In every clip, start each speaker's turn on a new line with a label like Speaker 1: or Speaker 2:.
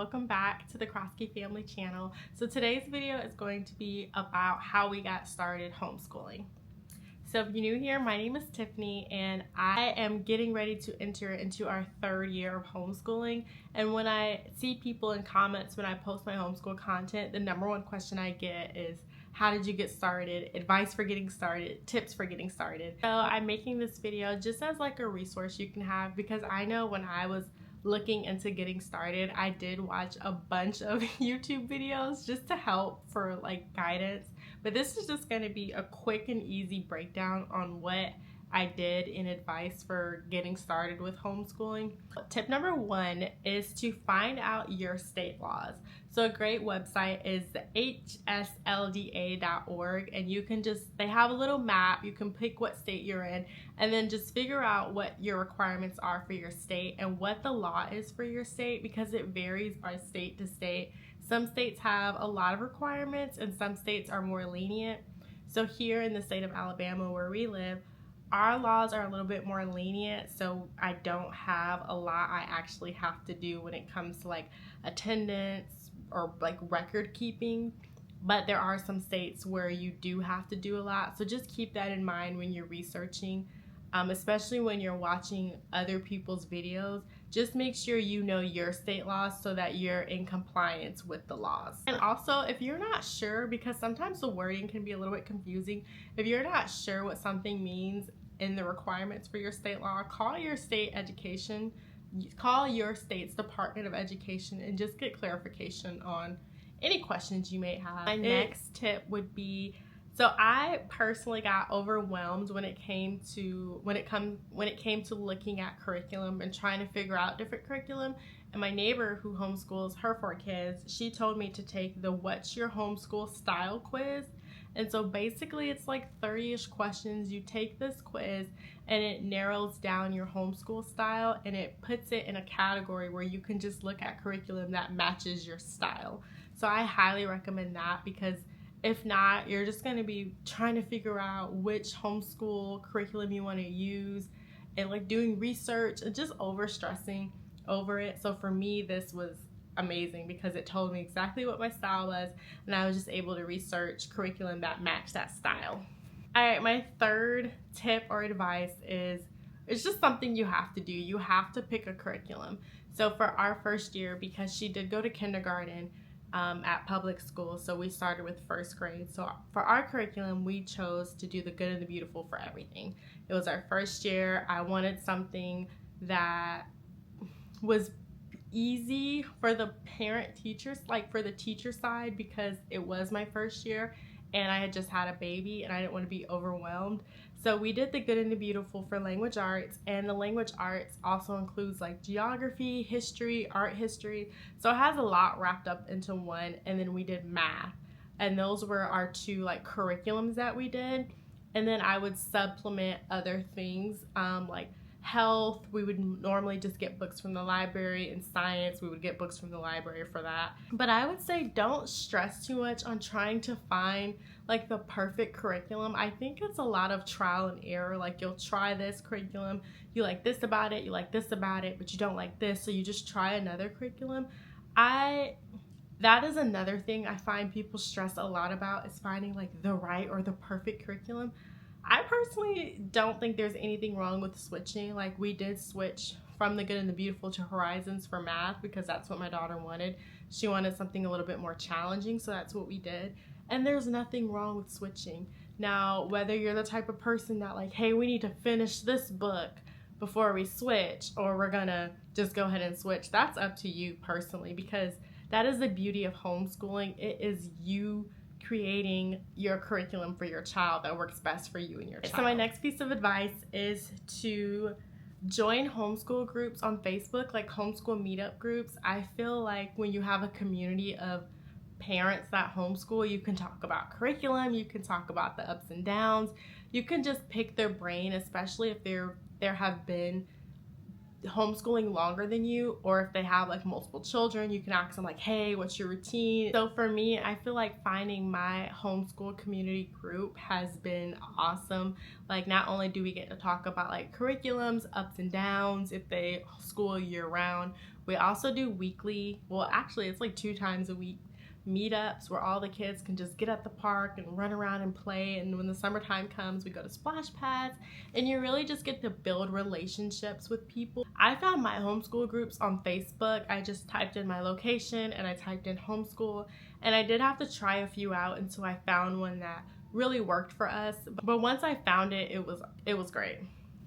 Speaker 1: welcome back to the Krosky Family channel. So today's video is going to be about how we got started homeschooling. So if you're new here, my name is Tiffany and I am getting ready to enter into our third year of homeschooling. And when I see people in comments when I post my homeschool content, the number one question I get is, how did you get started? Advice for getting started, tips for getting started. So I'm making this video just as like a resource you can have, because I know when I was looking into getting started, I did watch a bunch of YouTube videos just to help for like guidance. But this is just going to be a quick and easy breakdown on what I did in advice for getting started with homeschooling. Tip number one is to find out your state laws. So a great website is hslda.org, and you can they have a little map. You can pick what state you're in and then just figure out what your requirements are for your state and what the law is for your state, because it varies by state to state. Some states have a lot of requirements and some states are more lenient. So here in the state of Alabama where we live, our laws are a little bit more lenient, so I don't have a lot I actually have to do when it comes to like attendance or like record keeping. But there are some states where you do have to do a lot, so just keep that in mind when you're researching, especially when you're watching other people's videos. Just make sure you know your state laws so that you're in compliance with the laws. And also, if you're not sure, because sometimes the wording can be a little bit confusing, if you're not sure what something means in the requirements for your state law, call your state's Department of Education and just get clarification on any questions you may have. My next tip would be, so I personally got overwhelmed when it came to looking at curriculum and trying to figure out different curriculum. And my neighbor who homeschools her 4 kids, she told me to take the What's Your Homeschool Style quiz. And so basically it's like 30-ish questions. You take this quiz and it narrows down your homeschool style and it puts it in a category where you can just look at curriculum that matches your style. So I highly recommend that, because if not, you're just going to be trying to figure out which homeschool curriculum you want to use and like doing research and just over stressing over it. So for me, this was amazing because it told me exactly what my style was and I was just able to research curriculum that matched that style. Alright, my third tip or advice is, it's just something you have to do. You have to pick a curriculum. So for our first year, because she did go to kindergarten at public school, so we started with first grade. So for our curriculum, we chose to do the good and the beautiful for everything. It was our first year. I wanted something that was easy for the parent teachers, like for the teacher side, because it was my first year and I had just had a baby and I didn't want to be overwhelmed. So we did the good and the beautiful for language arts, and the language arts also includes like geography, history, art history. So it has a lot wrapped up into one. And then we did math, and those were our 2 like curriculums that we did. And then I would supplement other things like health. We would normally just get books from the library. In science, we would get books from the library for that. But I would say don't stress too much on trying to find like the perfect curriculum. I think it's a lot of trial and error. Like, you'll try this curriculum, you like this about it, you like this about it, but you don't like this, so you just try another curriculum. That is another thing I find people stress a lot about, is finding like the right or the perfect curriculum. I personally don't think there's anything wrong with switching. Like, we did switch from the good and the beautiful to Horizons for math because that's what my daughter wanted. She wanted something a little bit more challenging, so that's what we did. And there's nothing wrong with switching. Now, whether you're the type of person that like, hey, we need to finish this book before we switch, or we're gonna just go ahead and switch, that's up to you personally, because that is the beauty of homeschooling. It is you creating your curriculum for your child that works best for you and your child. So my next piece of advice is to join homeschool groups on Facebook, like homeschool meetup groups. I feel like when you have a community of parents that homeschool, you can talk about curriculum, you can talk about the ups and downs, you can just pick their brain, especially if there have been homeschooling longer than you, or if they have like multiple children, you can ask them like, hey, what's your routine? So for me, I feel like finding my homeschool community group has been awesome. Like, not only do we get to talk about like curriculums, ups and downs, if they school year round, We also do weekly, well actually it's like 2 times a week, meetups where all the kids can just get at the park and run around and play. And when the summertime comes, we go to splash pads, and you really just get to build relationships with people. I found my homeschool groups on Facebook. I just typed in my location and I typed in homeschool, and I did have to try a few out until I found one that really worked for us. But once I found it, it was great.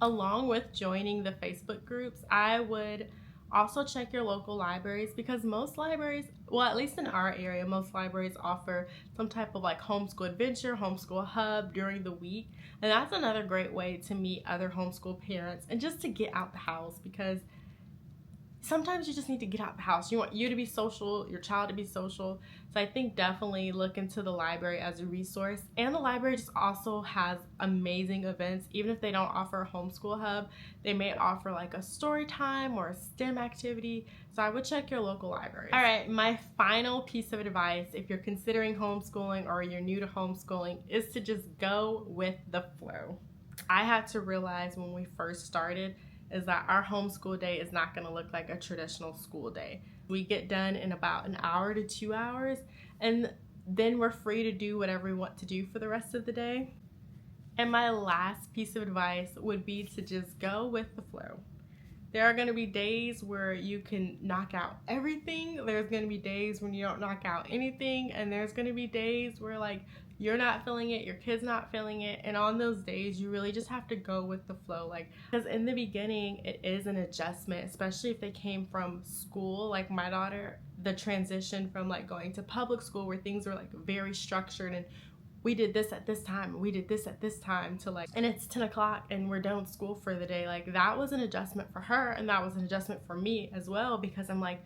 Speaker 1: Along with joining the Facebook groups, I would also check your local libraries, because most libraries, well at least in our area, most libraries offer some type of like homeschool adventure, homeschool hub during the week. And that's another great way to meet other homeschool parents and just to get out the house, because sometimes you just need to get out the house. You want you to be social, your child to be social. So I think definitely look into the library as a resource. And the library just also has amazing events. Even if they don't offer a homeschool hub, they may offer like a story time or a STEM activity. So I would check your local library. All right, my final piece of advice, if you're considering homeschooling or you're new to homeschooling, is to just go with the flow. I had to realize when we first started is that our homeschool day is not going to look like a traditional school day. We get done in about an hour to 2 hours, and then we're free to do whatever we want to do for the rest of the day. And my last piece of advice would be to just go with the flow. There are going to be days where you can knock out everything. There's going to be days when you don't knock out anything, and there's going to be days where like you're not feeling it, your kid's not feeling it, and on those days you really just have to go with the flow. Like, because in the beginning it is an adjustment, especially if they came from school. Like my daughter, the transition from like going to public school where things were like very structured and we did this at this time, we did this at this time, to like, and it's 10 o'clock and we're done with school for the day. Like that was an adjustment for her, and that was an adjustment for me as well, because I'm like,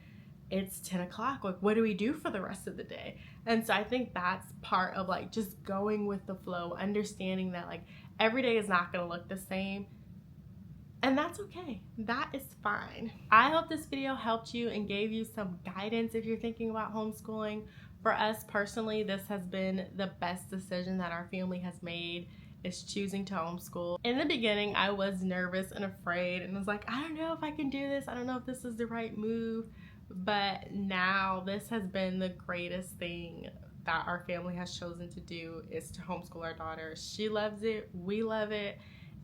Speaker 1: it's 10 o'clock, like what do we do for the rest of the day? And so I think that's part of like just going with the flow, understanding that like every day is not going to look the same, and that's okay. That is fine. I hope this video helped you and gave you some guidance if you're thinking about homeschooling. For us personally, this has been the best decision that our family has made, is choosing to homeschool. In the beginning, I was nervous and afraid and was like, I don't know if I can do this. I don't know if this is the right move. But now this has been the greatest thing that our family has chosen to do, is to homeschool our daughter. She loves it, we love it,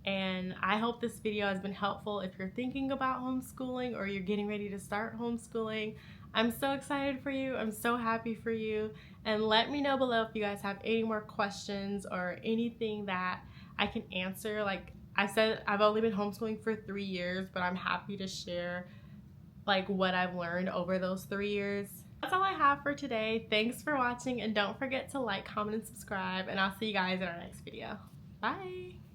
Speaker 1: and I hope this video has been helpful if you're thinking about homeschooling or you're getting ready to start homeschooling. I'm so excited for you. I'm so happy for you. And let me know below if you guys have any more questions or anything that I can answer. Like I said, I've only been homeschooling for 3 years, but I'm happy to share like what I've learned over those 3 years. That's all I have for today. Thanks for watching, and don't forget to like, comment, and subscribe, and I'll see you guys in our next video. Bye!